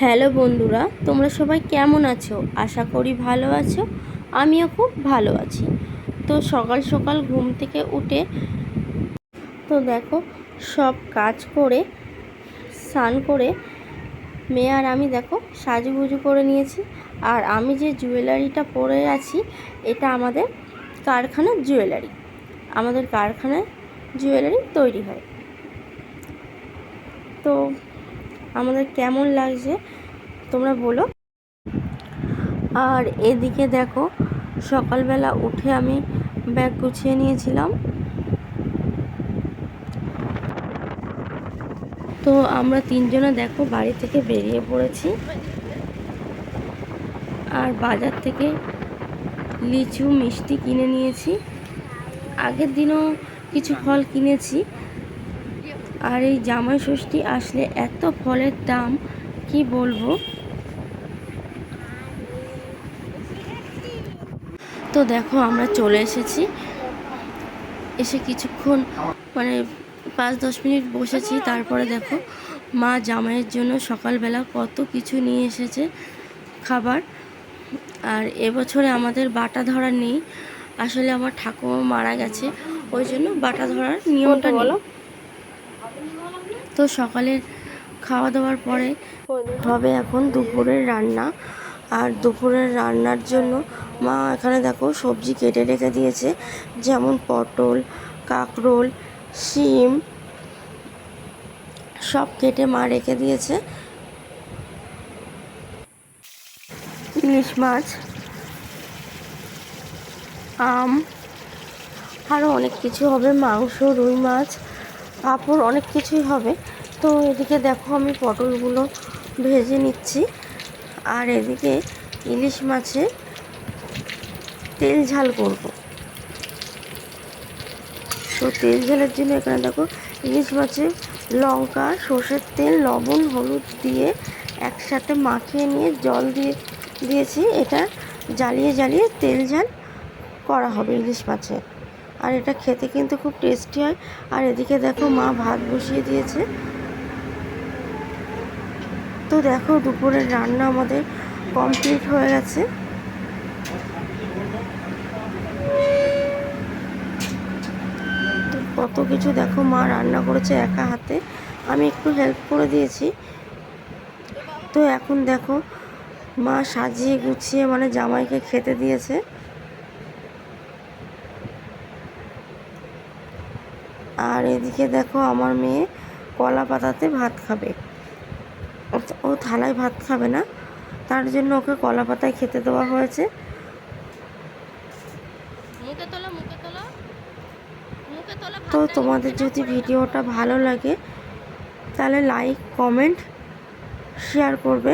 Hello বন্ধুরা, তোমরা সবাই কেমন আছো? আশা করি ভালো আছো। আমিও খুব ভালো আছি। তো সকাল সকাল ঘুম থেকে উঠে তো দেখো সব কাজ করে স্নান করে মেয়ে আর আমি দেখো সাজুগুজু করে নিয়েছি। আর আমি যে জুয়েলারিটা পরে আছি এটা আমাদের কারখানার জুয়েলারি। আমাদের কারখানায় জুয়েলারি তৈরি হয়। তো আমাদের কেমন লাগছে তোমরা বলো। আর এদিকে দেখো সকালবেলা উঠে আমি ব্যাগ গুছিয়ে নিয়েছিলাম। তো আমরা তিনজনে দেখো বাড়ি থেকে বেরিয়ে পড়েছি। আর বাজার থেকে লিচু মিষ্টি কিনে নিয়েছি। আগের দিনও কিছু ফল কিনেছি। আর এই জামাই ষষ্ঠী আসলে এত ফলের দাম কি বলবো। তো দেখো আমরা চলে এসেছি। এসে কিছুক্ষণ 5-10 মিনিট বসেছি। তারপরে দেখো মা জামাইয়ের জন্য সকালবেলা কত কিছু নিয়ে এসেছে খাবার। আর এবছরে আমাদের বাটা ধরা নেই। আসলে আমার ঠাকুমা মারা গেছে, ওই জন্য বাটা ধরার নিয়মটা নেই। তো সকালের খাওয়া দাওয়ার পরে হবে এখন দুপুরের রান্না। আর দুপুরের রান্নার জন্য মা এখানে দেখো সবজি কেটে রেখে দিয়েছে, যেমন পটল, কাঁকরোল, শিম সব কেটে মা রেখে দিয়েছে। ইলিশ মাছ, আম, আরও অনেক কিছু হবে, মাংস, রুই মাছ, পাঁপড়, অনেক কিছুই হবে। তো এদিকে দেখো আমি পটলগুলো ভেজে নিচ্ছি। আর এদিকে ইলিশ মাছে তেল ঝাল করব। তো তেল ঝালের জন্য এখানে দেখো ইলিশ মাছে লঙ্কা, সর্ষের তেল, লবণ, হলুদ দিয়ে একসাথে মাখিয়ে নিয়ে জল দিয়েছি। এটা জ্বালিয়ে জ্বালিয়ে তেল ঝাল করা হবে ইলিশ মাছে। আর এটা খেতে কিন্তু খুব টেস্টি হয়। আর এদিকে দেখো মা ভাত বসিয়ে দিয়েছে। তো দেখো দুপুরের রান্না আমাদের কমপ্লিট হয়ে গেছে। তো কত কিছু দেখো মা রান্না করেছে একা হাতে, আমি একটু হেল্প করে দিয়েছি। তো এখন দেখো মা সাজিয়ে গুছিয়ে জামাইকে খেতে দিয়েছে। আর এদিকে দেখো আমার মেয়ে কলা পাতাতে ভাত খাবে। ও থালায় ভাত খাবে না, তার জন্য ওকে কলা পাতায় খেতে দেওয়া হয়েছে। তো তোমাদের যদি ভিডিওটা ভালো লাগে তাহলে লাইক, কমেন্ট, শেয়ার করবে।